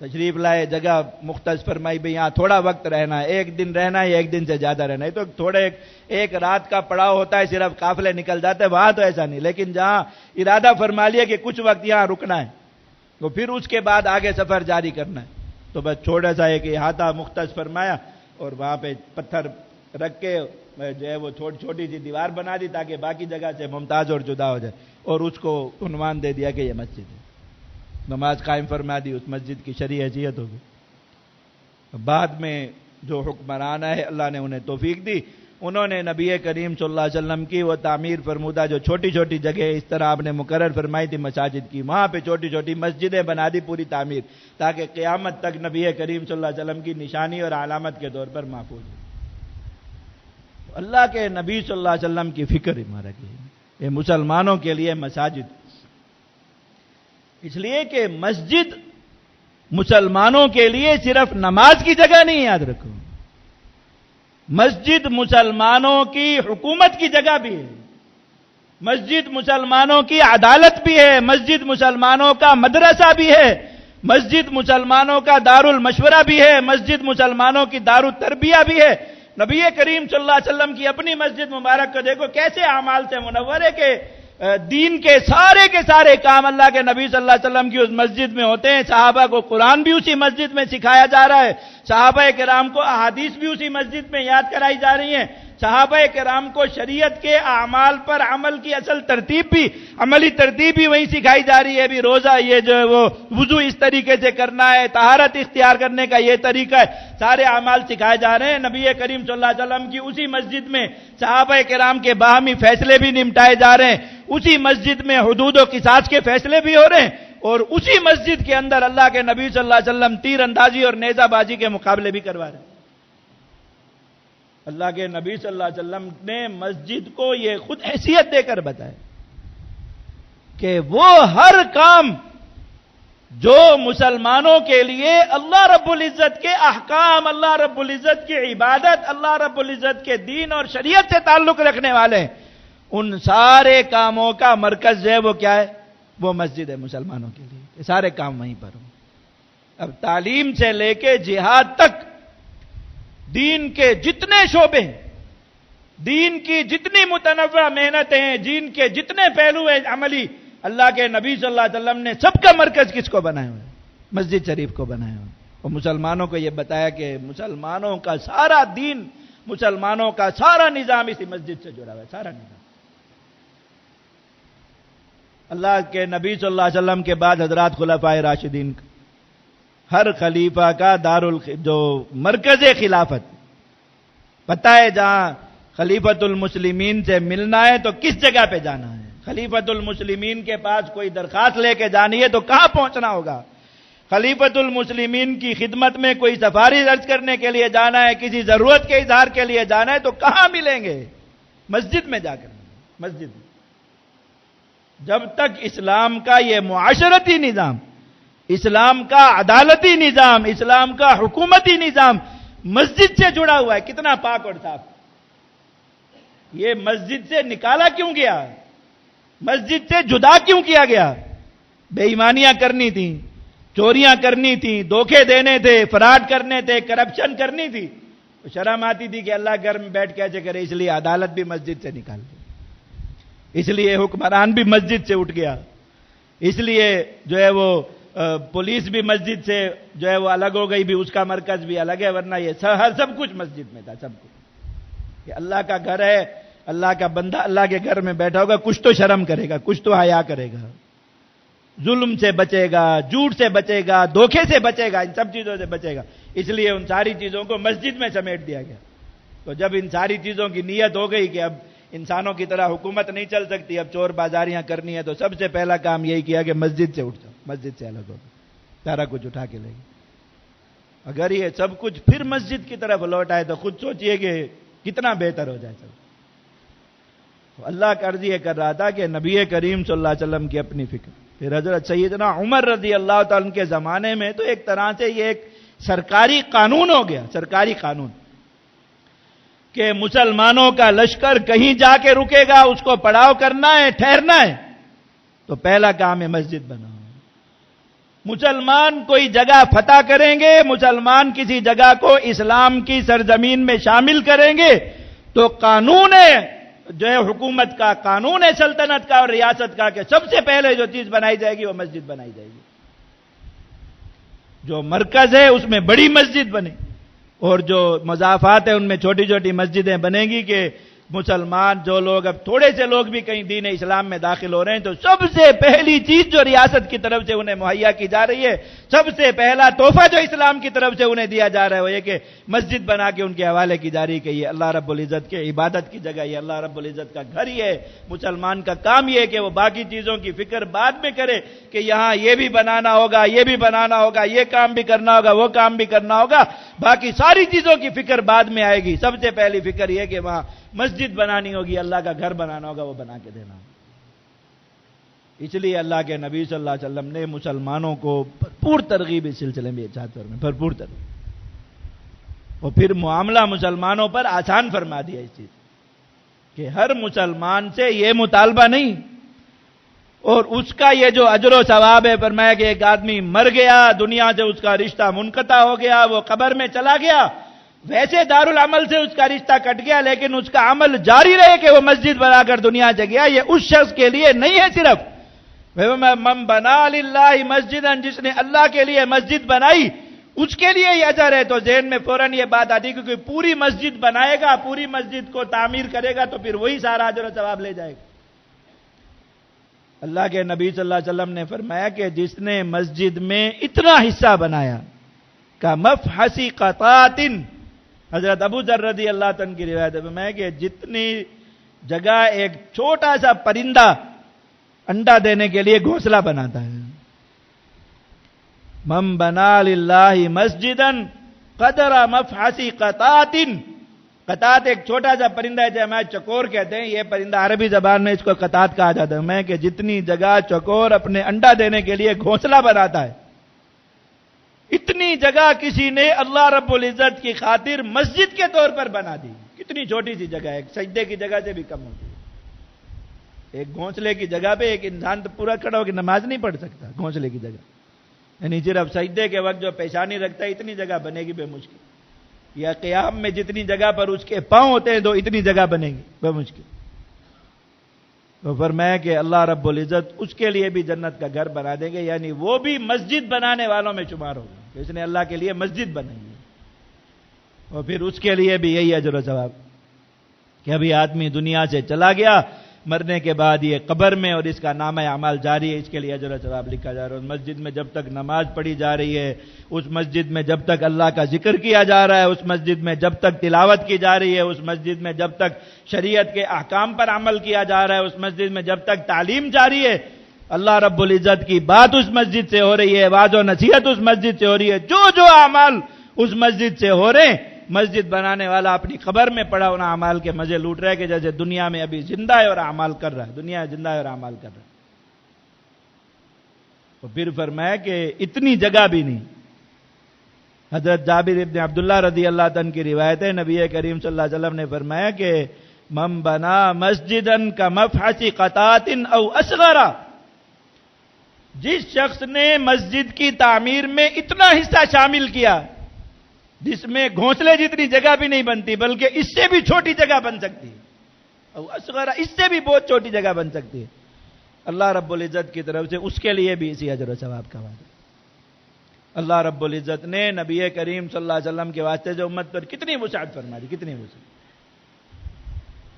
تشریف لائے، جگہ مختص فرمائی، بھئی یہاں تھوڑا وقت رہنا ہے، 1 دن رہنا ہے، 1 دن سے زیادہ رہنا ہے. تو تھوڑے ایک رات کا پڑاؤ ہوتا ہے، صرف قافلے نکل جاتے ہیں، وہاں تو ایسا نہیں. لیکن جہاں ارادہ فرما لیا کہ کچھ وقت یہاں رکنا ہے تو پھر اس کے بعد آگے سفر جاری کرنا ہے. تو بس چھوٹا سا ایک احاطہ مختص فرمایا اور وہاں پہ پتھر رکھ کے جو ہے وہ چھوٹی سی دیوار بنا دی تاکہ باقی جگہ سے ممتاز اور جدا ہو جائے، اور اس کو عنوان دے دیا کہ یہ مسجد ہے. نماز قائم فرما دی، اس مسجد کی شرعی حیثیت ہو گئی. بعد میں جو حکمران ہے اللہ نے انہیں توفیق دی، انہوں نے نبی کریم صلی اللہ علیہ وسلم کی وہ تعمیر فرمودہ جو چھوٹی چھوٹی جگہ اس طرح آپ نے مقرر فرمائی تھی مساجد کی، وہاں پہ چھوٹی چھوٹی مسجدیں بنا دی پوری تعمیر، تاکہ قیامت تک نبی کریم صلی اللہ علیہ وسلم کی نشانی اور علامت کے طور پر محفوظ ہو. اللہ کے نبی صلی اللہ علیہ وسلم کی فکر ہمارا کی یہ مسلمانوں کے لیے مساجد، اس لیے کہ مسجد مسلمانوں کے لیے صرف نماز کی جگہ نہیں، یاد رکھو، مسجد مسلمانوں کی حکومت کی جگہ بھی ہے، مسجد مسلمانوں کی عدالت بھی ہے، مسجد مسلمانوں کا مدرسہ بھی ہے، مسجد مسلمانوں کا دار المشورہ بھی ہے، مسجد مسلمانوں کی دار التربیہ بھی ہے۔ نبی کریم صلی اللہ علیہ وسلم کی اپنی مسجد مبارک کو دیکھو کیسے اعمال سے منور ہے کہ دین کے سارے کام اللہ کے نبی صلی اللہ علیہ وسلم کی اس مسجد میں ہوتے ہیں۔ صحابہ کو قرآن بھی اسی مسجد میں سکھایا جا رہا ہے، صحابہ کرام کو احادیث بھی اسی مسجد میں یاد کرائی جا رہی ہیں، صحابہ کرام کو شریعت کے اعمال پر عمل کی اصل ترتیب بھی، عملی ترتیب بھی وہیں سکھائی جا رہی ہے۔ بھی روزہ یہ جو ہے وہ وضو اس طریقے سے کرنا ہے، طہارت اختیار کرنے کا یہ طریقہ ہے، سارے اعمال سکھائے جا رہے ہیں۔ نبی کریم صلی اللہ علیہ وسلم کی اسی مسجد میں صحابہ کرام کے باہمی فیصلے بھی نمٹائے جا رہے ہیں، اسی مسجد میں حدود و قصاص کے فیصلے بھی ہو رہے ہیں، اور اسی مسجد کے اندر اللہ کے نبی صلی اللہ علیہ وسلم تیر اندازی اور نیزہ بازی کے مقابلے بھی کروا رہے ہیں۔ اللہ کے نبی صلی اللہ علیہ وسلم نے مسجد کو یہ خود حیثیت دے کر بتایا کہ وہ ہر کام جو مسلمانوں کے لیے اللہ رب العزت کے احکام، اللہ رب العزت کی عبادت، اللہ رب العزت کے دین اور شریعت سے تعلق رکھنے والے ہیں، ان سارے کاموں کا مرکز جو ہے وہ کیا ہے؟ وہ مسجد ہے مسلمانوں کے لیے، یہ سارے کام وہیں پر ہوں۔ اب تعلیم سے لے کے جہاد تک دین کے جتنے شعبے ہیں، دین کی جتنی متنوع محنتیں ہیں، دین کے جتنے پہلو ہیں عملی، اللہ کے نبی صلی اللہ علیہ وسلم نے سب کا مرکز کس کو بنایا ہوا ہے؟ مسجد شریف کو بنایا ہوا ہے۔ اور مسلمانوں کو یہ بتایا کہ مسلمانوں کا سارا دین، مسلمانوں کا سارا نظام اسی مسجد سے جڑا ہوا ہے، سارا نظام۔ اللہ کے نبی صلی اللہ علیہ وسلم کے بعد حضرات خلفائے راشدین ہر خلیفہ کا جو مرکز خلافت پتہ ہے، جہاں خلیفۃ المسلمین سے ملنا ہے تو کس جگہ پہ جانا ہے، خلیفۃ المسلمین کے پاس کوئی درخواست لے کے جانی ہے تو کہاں پہنچنا ہوگا، خلیفۃ المسلمین کی خدمت میں کوئی سفارش درج کرنے کے لیے جانا ہے، کسی ضرورت کے اظہار کے لیے جانا ہے تو کہاں ملیں گے؟ مسجد میں جا کر، مسجد میں۔ جب تک اسلام کا یہ معاشرتی نظام، اسلام کا عدالتی نظام، اسلام کا حکومتی نظام مسجد سے جڑا ہوا ہے، کتنا پاک اور صاف، یہ مسجد سے نکالا کیوں گیا؟ مسجد سے جدا کیوں کیا گیا؟ بے ایمانیاں کرنی تھیں، چوریاں کرنی تھیں، دھوکے دینے تھے، فراڈ کرنے تھے، کرپشن کرنی تھی، شرم آتی تھی کہ اللہ گھر میں بیٹھ کیسے کرے، اس لیے عدالت بھی مسجد سے نکال دی، اس لیے حکمران بھی مسجد سے اٹھ گیا، اس لیے جو ہے وہ پولیس بھی مسجد سے جو ہے وہ الگ ہو گئی، بھی اس کا مرکز بھی الگ ہے، ورنہ یہ سب کچھ مسجد میں تھا، سب کچھ۔ کہ اللہ کا گھر ہے، اللہ کا بندہ اللہ کے گھر میں بیٹھا ہوگا، کچھ تو شرم کرے گا، کچھ تو حیا کرے گا، ظلم سے بچے گا، جھوٹ سے بچے گا، دھوکے سے بچے گا، ان سب چیزوں سے بچے گا، اس لیے ان ساری چیزوں کو مسجد میں سمیٹ دیا گیا۔ تو جب ان ساری چیزوں کی نیت ہو گئی کہ اب انسانوں کی طرح حکومت نہیں چل سکتی، اب چور بازاریاں کرنی ہے، تو سب سے پہلا کام یہی کیا کہ مسجد سے اٹھ جاؤ، مسجد سے الگ ہو گئے، سارا کچھ اٹھا کے لے گئے۔ اگر یہ سب کچھ پھر مسجد کی طرف لوٹ آئے تو خود سوچئے کہ کتنا بہتر ہو جائے سب۔ اللہ کا عرض یہ کر رہا تھا کہ نبی کریم صلی اللہ علیہ وسلم کی اپنی فکر، پھر حضرت سیدنا عمر رضی اللہ تعالیٰ عنہ کے زمانے میں تو ایک طرح سے یہ ایک سرکاری قانون ہو گیا، سرکاری قانون، کہ مسلمانوں کا لشکر کہیں جا کے رکے گا، اس کو پڑاؤ کرنا ہے، ٹھہرنا ہے، تو پہلا کام ہے مسجد بناؤ۔ مسلمان کوئی جگہ فتح کریں گے، مسلمان کسی جگہ کو اسلام کی سرزمین میں شامل کریں گے تو قانون ہے جو ہے حکومت کا، قانون ہے سلطنت کا اور ریاست کا کہ سب سے پہلے جو چیز بنائی جائے گی وہ مسجد بنائی جائے گی، جو مرکز ہے اس میں بڑی مسجد بنے، اور جو مضافات ہیں ان میں چھوٹی چھوٹی مسجدیں بنے گی کہ مسلمان جو لوگ، اب تھوڑے سے لوگ بھی کہیں دین اسلام میں داخل ہو رہے ہیں تو سب سے پہلی چیز جو ریاست کی طرف سے انہیں مہیا کی جا رہی ہے، سب سے پہلا تحفہ جو اسلام کی طرف سے انہیں دیا جا رہا ہے وہ یہ کہ مسجد بنا کے ان کے حوالے کی جا رہی ہے کہ یہ اللہ رب العزت کے عبادت کی جگہ، یہ اللہ رب العزت کا گھر ہی ہے۔ مسلمان کا کام یہ ہے کہ وہ باقی چیزوں کی فکر بعد میں کرے کہ یہاں یہ بھی بنانا ہوگا، یہ بھی بنانا ہوگا، یہ کام بھی کرنا ہوگا، وہ کام بھی کرنا ہوگا، باقی ساری چیزوں کی فکر بعد میں آئے گی۔ سب سے پہلی فکر یہ کہ وہاں مسجد بنانی ہوگی، اللہ کا گھر بنانا ہوگا، وہ بنا کے دینا ہوگا۔ اس لیے اللہ کے نبی صلی اللہ علیہ وسلم نے مسلمانوں کو بھرپور ترغیب اس سلسلے میں بھرپور ترغیب، اور پھر معاملہ مسلمانوں پر آسان فرما دیا اس چیز کہ ہر مسلمان سے یہ مطالبہ نہیں، اور اس کا یہ جو اجر و ثواب ہے، فرمایا کہ ایک آدمی مر گیا، دنیا سے اس کا رشتہ منقطع ہو گیا، وہ قبر میں چلا گیا، ویسے دارالعمل سے اس کا رشتہ کٹ گیا، لیکن اس کا عمل جاری رہے کہ وہ مسجد بنا کر دنیا سے گیا، یہ اس شخص کے لیے نہیں ہے صرف من بنا للہ مسجدا، جس نے اللہ کے لیے مسجد بنائی اس کے لیے یہ اجر ہے۔ تو ذہن میں فوراً یہ بات آتی کیونکہ پوری مسجد بنائے گا، پوری مسجد کو تعمیر کرے گا تو پھر وہی سارا اجر و ثواب لے جائے گا۔ اللہ کے نبی صلی اللہ علیہ وسلم نے فرمایا کہ جس نے مسجد میں اتنا حصہ بنایا کا مفحصی قطات، حضرت ابو ذر رضی اللہ عنہ کی روایت ہے کہ جتنی جگہ ایک چھوٹا سا پرندہ انڈا دینے کے لیے گھونسلہ بناتا ہے، من بنا للہ مسجدا قدر مفحصی قطات، قطات ایک چھوٹا سا پرندہ ہے جسے ہمارے چکور کہتے ہیں، یہ پرندہ عربی زبان میں اس کو قطات کہا جاتا ہے، میں کہ جتنی جگہ چکور اپنے انڈا دینے کے لیے گھونسلہ بناتا ہے، اتنی جگہ کسی نے اللہ رب العزت کی خاطر مسجد کے طور پر بنا دی۔ کتنی چھوٹی سی جگہ ہے، ایک سجدے کی جگہ سے بھی کم ہوتی ہے۔ ایک گھونسلے کی جگہ پہ ایک انسان تو پورا کھڑا ہو کے نماز نہیں پڑھ سکتا، گھونسلے کی جگہ، یعنی صرف سجدے کے وقت جو پیشانی رکھتا ہے اتنی جگہ بنے گی بے مشکل، یا قیام میں جتنی جگہ پر اس کے پاؤں ہوتے ہیں تو اتنی جگہ بنے گی بے مشکل۔ تو فرمایا کہ اللہ رب العزت اس کے لیے بھی جنت کا گھر بنا دیں گے، یعنی وہ بھی مسجد بنانے والوں میں شمار ہوگا، اس نے اللہ کے لیے مسجد بنائی ہے، اور پھر اس کے لیے بھی یہی اجر و ثواب کہ ابھی آدمی دنیا سے چلا گیا، مرنے کے بعد یہ قبر میں اور اس کا نامہ اعمال جاری ہے، اس کے لیے اجر و ثواب لکھا جا رہا ہے۔ اس مسجد میں جب تک نماز پڑھی جا رہی ہے، اس مسجد میں جب تک اللہ کا ذکر کیا جا رہا ہے، اس مسجد میں جب تک تلاوت کی جا رہی ہے، اس مسجد میں جب تک شریعت کے احکام پر عمل کیا جا رہا ہے، اس مسجد میں جب تک تعلیم جاری ہے، اللہ رب العزت کی بات اس مسجد سے ہو رہی ہے، واعظ و نصیحت اس مسجد سے ہو رہی ہے، جو اعمال اس مسجد سے ہو رہے ہیں، مسجد بنانے والا اپنی قبر میں پڑا ان اعمال کے مزے لوٹ رہا ہے کہ جیسے دنیا میں ابھی زندہ ہے اور اعمال کر رہا ہے، دنیا زندہ ہے اور اعمال کر رہا ہے۔ اور پھر فرمایا کہ اتنی جگہ بھی نہیں۔ حضرت جابر ابن عبداللہ رضی اللہ عنہ کی روایت ہے، نبی کریم صلی اللہ علیہ وسلم نے فرمایا کہ من بنا مسجدا کمفحص قطات او اصغر، جس شخص نے مسجد کی تعمیر میں اتنا حصہ شامل کیا جس میں گھونسلے جتنی جگہ بھی نہیں بنتی بلکہ اس سے بھی چھوٹی جگہ بن سکتی ہے، او اصغر، اس سے بھی بہت چھوٹی جگہ بن سکتی ہے، اللہ رب العزت کی طرف سے اس کے لیے بھی اسی اجر و ثواب کا وعدہ۔ اللہ رب العزت نے نبی کریم صلی اللہ علیہ وسلم کے واسطے جو امت پر کتنی وسعت فرما دی، کتنی وسعت۔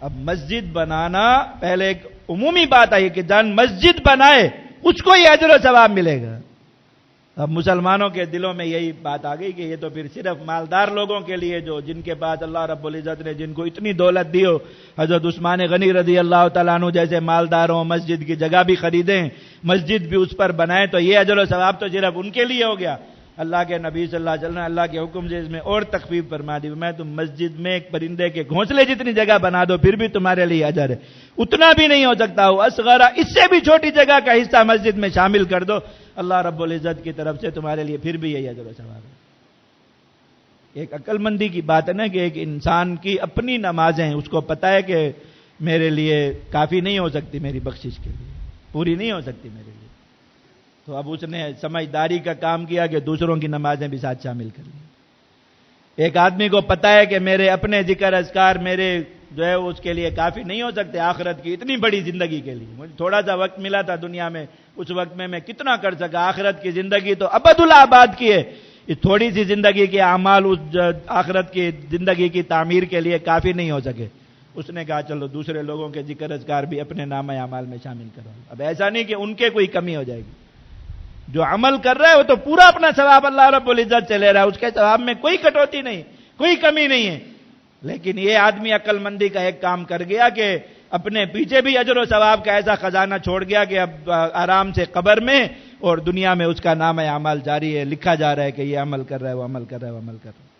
اب مسجد بنانا، پہلے ایک عمومی بات آئی کہ جان مسجد بنائے اس کو یہ اجر و ثواب ملے گا۔ اب مسلمانوں کے دلوں میں یہی بات آ گئی کہ یہ تو پھر صرف مالدار لوگوں کے لیے، جو جن کے پاس اللہ رب العزت نے جن کو اتنی دولت دی ہو، حضرت عثمان غنی رضی اللہ تعالیٰ عنہ جیسے مالداروں، مسجد کی جگہ بھی خریدیں، مسجد بھی اس پر بنائیں، تو یہ اجر و ثواب تو صرف ان کے لیے ہو گیا۔ اللہ کے نبی صلی اللہ علیہ وسلم نے اللہ کے حکم سے اس میں اور تخفیف فرما دی، میں تم مسجد میں ایک پرندے کے گھونسلے جتنی جگہ بنا دو پھر بھی تمہارے لیے اجر ہے، اتنا بھی نہیں ہو سکتا ہو اصغر، اس سے بھی چھوٹی جگہ کا حصہ مسجد میں شامل کر دو، اللہ رب العزت کی طرف سے تمہارے لیے پھر بھی یہی اجر و ثواب ہے۔ ایک عقل مندی کی بات ہے نا کہ ایک انسان کی اپنی نمازیں اس کو پتہ ہے کہ میرے لیے کافی نہیں ہو سکتی، میری بخشش کے لیے پوری نہیں ہو سکتی میرے لیے، تو اب اس نے سمجھداری کا کام کیا کہ دوسروں کی نمازیں بھی ساتھ شامل کر لیں۔ ایک آدمی کو پتہ ہے کہ میرے اپنے ذکر اذکار میرے جو ہے اس کے لیے کافی نہیں ہو سکتے آخرت کی اتنی بڑی زندگی کے لیے، مجھے تھوڑا سا وقت ملا تھا دنیا میں، اس وقت میں کتنا کر سکا، آخرت کی زندگی تو ابد الآباد کی ہے، اس تھوڑی سی زندگی کے اعمال اس آخرت کی زندگی کی تعمیر کے لیے کافی نہیں ہو سکے۔ اس نے کہا چلو دوسرے لوگوں کے ذکر اذکار بھی اپنے نامہ اعمال میں شامل کرو۔ اب ایسا نہیں کہ ان کے کوئی کمی ہو جائے گی، جو عمل کر رہا ہے وہ تو پورا اپنا ثواب اللہ رب العزت سے لے رہا ہے، اس کے ثواب میں کوئی کٹوتی نہیں، کوئی کمی نہیں ہے، لیکن یہ آدمی عقل مندی کا ایک کام کر گیا کہ اپنے پیچھے بھی اجر و ثواب کا ایسا خزانہ چھوڑ گیا کہ اب آرام سے قبر میں اور دنیا میں اس کا نام اعمال جاری ہے، لکھا جا رہا ہے کہ یہ عمل کر رہا ہے، وہ عمل کر رہا ہے، وہ عمل کر رہا ہے۔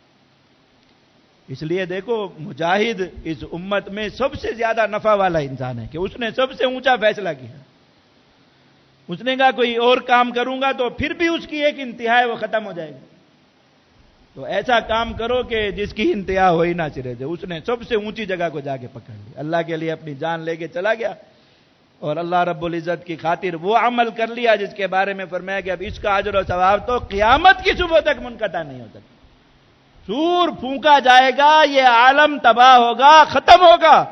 اس لیے دیکھو مجاہد اس امت میں سب سے زیادہ نفع والا انسان ہے کہ اس نے سب سے اونچا فیصلہ کیا. اس نے کہا کوئی اور کام کروں گا تو پھر بھی اس کی ایک انتہا ہے وہ ختم ہو جائے گی. تو ایسا کام کرو کہ جس کی انتہا ہو ہی نہ چرے جائے. اس نے سب سے اونچی جگہ کو جا کے پکڑ لی, اللہ کے لیے اپنی جان لے کے چلا گیا اور اللہ رب العزت کی خاطر وہ عمل کر لیا جس کے بارے میں فرمایا کہ اب اس کا اجر و ثواب تو قیامت کی صبح تک منقطع نہیں ہو سکتا. سور پھونکا جائے گا, یہ عالم تباہ ہوگا, ختم ہوگا,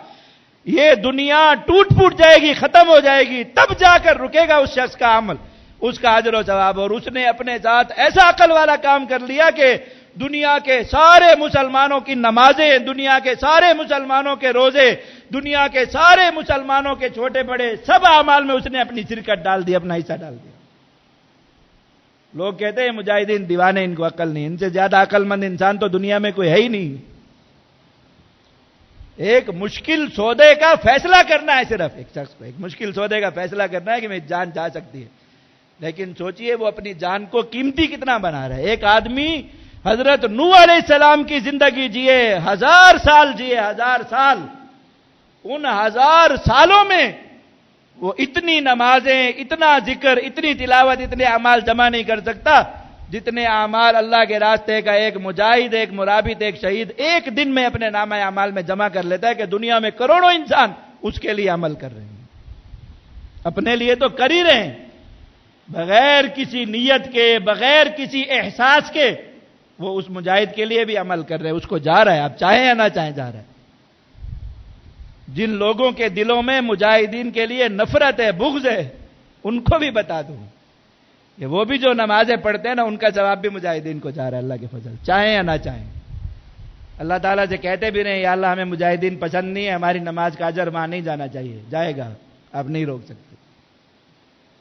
یہ دنیا ٹوٹ پھوٹ جائے گی, ختم ہو جائے گی, تب جا کر رکے گا اس شخص کا عمل, اس کا اجر و ثواب. اور اس نے اپنے ساتھ ایسا عقل والا کام کر لیا کہ دنیا کے سارے مسلمانوں کی نمازیں, دنیا کے سارے مسلمانوں کے روزے, دنیا کے سارے مسلمانوں کے چھوٹے بڑے سب اعمال میں اس نے اپنی شرکت ڈال دی, اپنا حصہ ڈال دیا. لوگ کہتے ہیں مجاہدین دیوانے, ان کو عقل نہیں. ان سے زیادہ عقل مند انسان تو دنیا میں کوئی ہے ہی نہیں. ایک مشکل سودے کا فیصلہ کرنا ہے, صرف ایک شخص کو ایک مشکل سودے کا فیصلہ کرنا ہے کہ میری جان جا سکتی ہے, لیکن سوچئے وہ اپنی جان کو قیمتی کتنا بنا رہا ہے. ایک آدمی حضرت نوح علیہ السلام کی زندگی جیے, 1000 سال جیے, 1000 سال. ان 1000 سالوں میں وہ اتنی نمازیں, اتنا ذکر, اتنی تلاوت, اتنے اعمال جمع نہیں کر سکتا جتنے اعمال اللہ کے راستے کا ایک مجاہد, ایک مرابط, ایک شہید ایک دن میں اپنے نامہ اعمال میں جمع کر لیتا ہے کہ دنیا میں کروڑوں انسان اس کے لیے عمل کر رہے ہیں. اپنے لیے تو کر ہی رہے ہیں, بغیر کسی نیت کے, بغیر کسی احساس کے وہ اس مجاہد کے لیے بھی عمل کر رہے ہیں, اس کو جا رہا ہے, آپ چاہیں یا نہ چاہیں جا رہا ہے. جن لوگوں کے دلوں میں مجاہدین کے لیے نفرت ہے, بغض ہے, ان کو بھی بتا دوں کہ وہ بھی جو نمازیں پڑھتے ہیں نا, ان کا ثواب بھی مجاہدین کو جا رہا ہے اللہ کے فضل, چاہیں یا نہ چاہیں. اللہ تعالیٰ سے کہتے بھی رہے یا اللہ ہمیں مجاہدین پسند نہیں ہے, ہماری نماز کا اجر وہاں نہیں جانا چاہیے, جائے گا, آپ نہیں روک سکتے.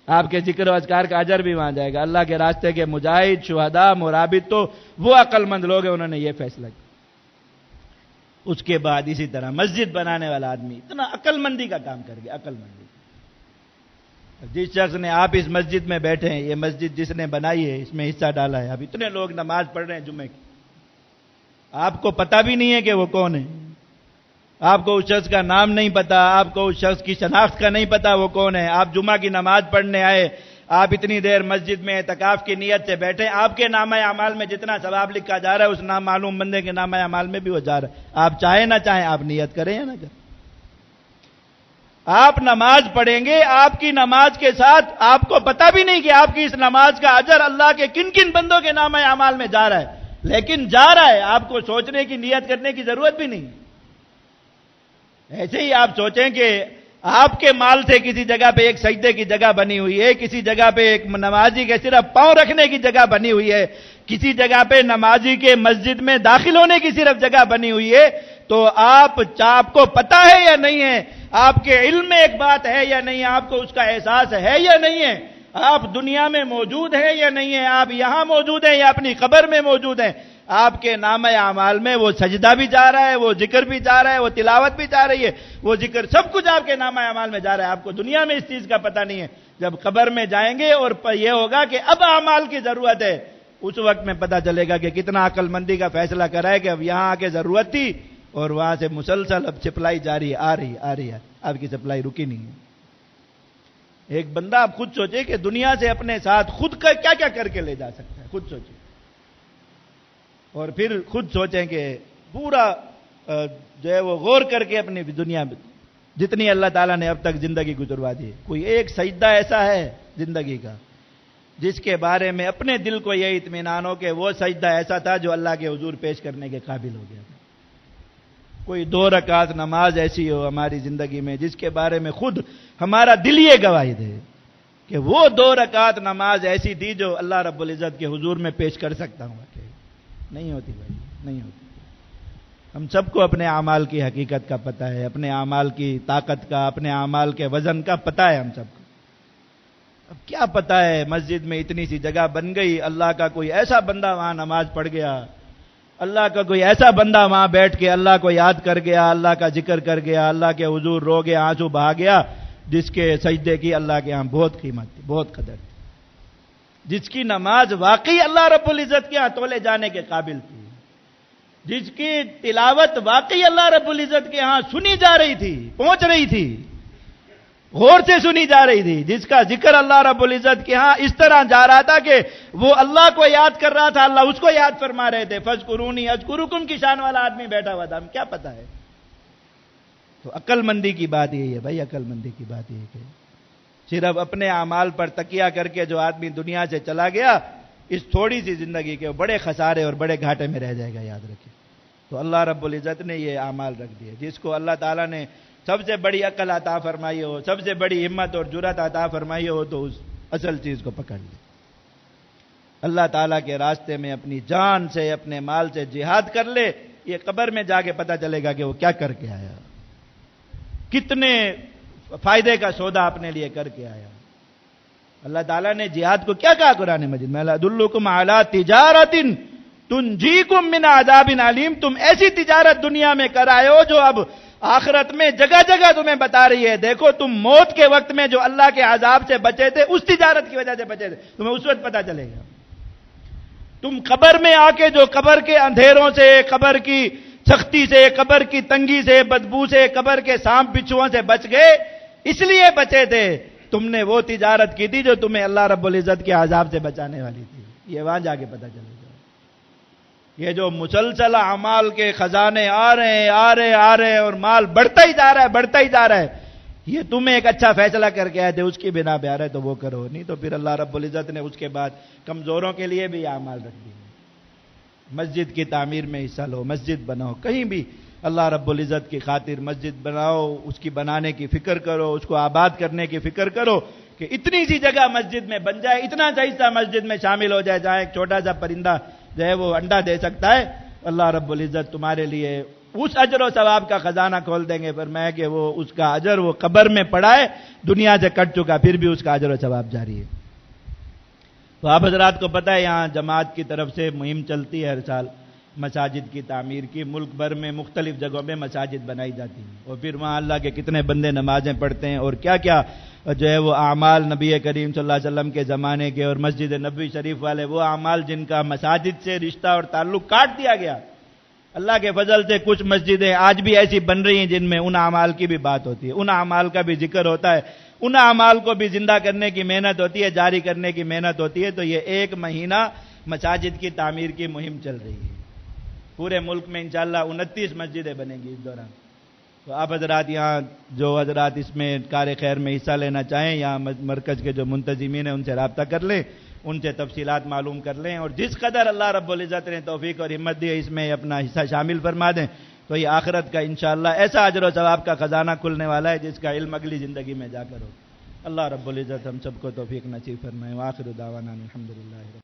آپ کے ذکر و اذکار کا اجر بھی وہاں جائے گا. اللہ کے راستے کے مجاہد, شہداء, مرابط تو وہ عقل مند لوگ ہیں, انہوں نے یہ فیصلہ کیا. اس کے بعد اسی طرح مسجد بنانے والا آدمی اتنا عقل مندی کا کام کر گیا, عقل مندی. جس شخص نے, آپ اس مسجد میں بیٹھے ہیں, یہ مسجد جس نے بنائی ہے اس میں حصہ ڈالا ہے, اب اتنے لوگ نماز پڑھ رہے ہیں جمعے کی, آپ کو پتہ بھی نہیں ہے کہ وہ کون ہے, آپ کو اس شخص کا نام نہیں پتا, آپ کو اس شخص کی شناخت کا نہیں پتا وہ کون ہے. آپ جمعہ کی نماز پڑھنے آئے, آپ اتنی دیر مسجد میں اعتکاف کی نیت سے بیٹھے, آپ کے نامہ اعمال میں جتنا ثواب لکھا جا رہا ہے اس نام معلوم بندے کے نامہ اعمال میں بھی وہ جا رہا ہے. آپ چاہیں نہ چاہیں, آپ نیت کریں یا نہ کریں. آپ نماز پڑھیں گے, آپ کی نماز کے ساتھ آپ کو پتہ بھی نہیں کہ آپ کی اس نماز کا اجر اللہ کے کن کن بندوں کے نامہ اعمال میں جا رہا ہے, لیکن جا رہا ہے. آپ کو سوچنے کی, نیت کرنے کی ضرورت بھی نہیں. ایسے ہی آپ سوچیں کہ آپ کے مال سے کسی جگہ پہ ایک سجدے کی جگہ بنی ہوئی ہے, کسی جگہ پہ ایک نمازی کے صرف پاؤں رکھنے کی جگہ بنی ہوئی ہے, کسی جگہ پہ نمازی کے مسجد میں داخل ہونے کی صرف جگہ بنی ہوئی ہے, تو آپ کو پتہ ہے یا نہیں ہے, آپ کے علم میں ایک بات ہے یا نہیں ہے, آپ کو اس کا احساس ہے یا نہیں ہے, آپ دنیا میں موجود ہیں یا نہیں ہے, آپ یہاں موجود ہیں یا اپنی قبر میں موجود ہیں, آپ کے نامہ اعمال میں وہ سجدہ بھی جا رہا ہے, وہ ذکر بھی جا رہا ہے, وہ تلاوت بھی جا رہی ہے, وہ ذکر سب کچھ آپ کے نامہ اعمال میں جا رہا ہے. آپ کو دنیا میں اس چیز کا پتہ نہیں ہے. جب قبر میں جائیں گے اور یہ ہوگا کہ اب اعمال کی ضرورت ہے, اس وقت میں پتہ چلے گا کہ کتنا عقل مندی کا فیصلہ کرا ہے کہ اب یہاں آ کے ضرورت تھی اور وہاں سے مسلسل اب سپلائی جاری ہے, آ رہی ہے, آپ کی سپلائی رکی نہیں ہے. ایک بندہ آپ خود سوچے کہ دنیا سے اپنے ساتھ خود کا کیا کیا کر کے لے جا سکتا ہے, خود سوچے. اور پھر خود سوچیں کہ پورا جو ہے وہ غور کر کے اپنی دنیا میں جتنی اللہ تعالیٰ نے اب تک زندگی گزروا دی, کوئی ایک سجدہ ایسا ہے زندگی کا جس کے بارے میں اپنے دل کو یہ اطمینان ہو کہ وہ سجدہ ایسا تھا جو اللہ کے حضور پیش کرنے کے قابل ہو گیا تھا. کوئی 2 رکعت نماز ایسی ہو ہماری زندگی میں جس کے بارے میں خود ہمارا دل یہ گواہی دے کہ وہ 2 رکعت نماز ایسی تھی جو اللہ رب العزت کے حضور میں پیش کر سکتا ہوں. نہیں ہوتی بھائی, نہیں ہوتی. ہم سب کو اپنے اعمال کی حقیقت کا پتہ ہے, اپنے اعمال کی طاقت کا, اپنے اعمال کے وزن کا پتہ ہے ہم سب کو. اب کیا پتہ ہے, مسجد میں اتنی سی جگہ بن گئی, اللہ کا کوئی ایسا بندہ وہاں نماز پڑھ گیا, اللہ کا کوئی ایسا بندہ وہاں بیٹھ کے اللہ کو یاد کر گیا, اللہ کا ذکر کر گیا, اللہ کے حضور رو گیا, آنسو بہا گیا, جس کے سجدے کی اللہ کے ہاں بہت قیمت تھی, بہت قدر تھی, جس کی نماز واقعی اللہ رب العزت کے ہاں تولے جانے کے قابل تھی. جس کی تلاوت واقعی اللہ رب العزت کے ہاں سنی جا رہی تھی، پہنچ رہی تھی، غور سے سنی جا رہی تھی، جس کا ذکر اللہ رب العزت کے ہاں اس طرح جا رہا تھا کہ وہ اللہ کو یاد کر رہا تھا، اللہ اس کو یاد فرما رہے تھے۔ فَاذْكُرُونِي أَذْكُرُكُمْ کی شان والا آدمی بیٹھا ہوا تھا، ہم کیا پتا ہے؟ تو عقل مندی کی بات یہی ہے بھائی، عقل مندی کی بات یہ ہے کہ صرف اپنے اعمال پر تکیہ کر کے جو آدمی دنیا سے چلا گیا، اس تھوڑی سی زندگی کے بڑے خسارے اور بڑے گھاٹے میں رہ جائے گا، یاد رکھیں۔ تو اللہ رب العزت نے یہ اعمال رکھ دیے، جس کو اللہ تعالیٰ نے سب سے بڑی عقل عطا فرمائی ہو، سب سے بڑی ہمت اور جرأت عطا فرمائی ہو، تو اس اصل چیز کو پکڑ لے، اللہ تعالیٰ کے راستے میں اپنی جان سے، اپنے مال سے جہاد کر لے۔ یہ قبر میں جا کے پتہ چلے گا کہ وہ کیا کر کے آیا، کتنے فائدے کا سودا اپنے لیے کر کے آیا۔ اللہ تعالیٰ نے جہاد کو کیا کہا قرآن مجید میں؟ لَأَدُلُّكُمْ عَلَىٰ تِجَارَةٍ تُنْجِيكُم مِّنْ عَذَابٍ عَلِيمٍ، تم ایسی تجارت دنیا میں کر آئے ہو جو اب آخرت میں جگہ جگہ تمہیں بتا رہی ہے، دیکھو تم موت کے وقت میں جو اللہ کے عذاب سے بچے تھے، اس تجارت کی وجہ سے بچے تھے، تمہیں اس وقت پتا چلے گا۔ تم قبر میں آ کے جو قبر کے اندھیروں سے، قبر کی سختی سے، قبر کی تنگی سے، بدبو سے، قبر کے سانپ بچھوؤں سے بچ گئے، اس لیے بچے تھے، تم نے وہ تجارت کی تھی جو تمہیں اللہ رب العزت کے عذاب سے بچانے والی تھی۔ یہ وہاں جا کے پتا چلے گا۔ یہ جو مسلسل اعمال کے خزانے آ رہے ہیں اور مال بڑھتا ہی جا رہا ہے، یہ تمہیں ایک اچھا فیصلہ کر کے آئے تھے، اس کی بنا پہ آ رہے تو وہ کرو، نہیں تو پھر اللہ رب العزت نے اس کے بعد کمزوروں کے لیے بھی اعمال رکھ دیے۔ مسجد کی تعمیر میں حصہ لو، مسجد بناؤ، کہیں بھی اللہ رب العزت کی خاطر مسجد بناؤ، اس کی بنانے کی فکر کرو، اس کو آباد کرنے کی فکر کرو کہ اتنی سی جگہ مسجد میں بن جائے، اتنا سا حصہ مسجد میں شامل ہو جائے جہاں ایک چھوٹا سا پرندہ جو ہے وہ انڈا دے سکتا ہے۔ اللہ رب العزت تمہارے لیے اس اجر و ثواب کا خزانہ کھول دیں گے، فرمایا کہ وہ اس کا اجر وہ قبر میں پڑا ہے، دنیا سے کٹ چکا، پھر بھی اس کا اجر و ثواب جاری ہے۔ تو آپ حضرات کو پتہ ہے یہاں جماعت کی طرف سے مہم چلتی ہے ہر سال مساجد کی تعمیر کی، ملک بھر میں مختلف جگہوں میں مساجد بنائی جاتی ہیں، اور پھر وہاں اللہ کے کتنے بندے نمازیں پڑھتے ہیں، اور کیا کیا جو ہے وہ اعمال نبی کریم صلی اللہ علیہ وسلم کے زمانے کے اور مسجد نبوی شریف والے وہ اعمال جن کا مساجد سے رشتہ اور تعلق کاٹ دیا گیا، اللہ کے فضل سے کچھ مسجدیں آج بھی ایسی بن رہی ہیں جن میں ان اعمال کی بھی بات ہوتی ہے، ان اعمال کا بھی ذکر ہوتا ہے، ان اعمال کو بھی زندہ کرنے کی محنت ہوتی ہے، جاری کرنے کی محنت ہوتی ہے۔ تو یہ 1 مہینہ مساجد کی تعمیر کی مہم چل رہی ہے، پورے ملک میں انشاءاللہ 29 مسجدیں بنیں گی اس دوران۔ تو آپ حضرات یہاں جو حضرات اس میں کار خیر میں حصہ لینا چاہیں، یہاں مرکز کے جو منتظمین ہیں ان سے رابطہ کر لیں، ان سے تفصیلات معلوم کر لیں، اور جس قدر اللہ رب العزت نے توفیق اور ہمت دی ہے اس میں اپنا حصہ شامل فرما دیں، تو یہ آخرت کا انشاءاللہ ایسا اجر و ثواب کا خزانہ کھلنے والا ہے جس کا علم اگلی زندگی میں جا کر ہو۔ اللہ رب العزت ہم سب کو توفیق نصیب فرمائے۔ وآخر دعوانا الحمدللہ۔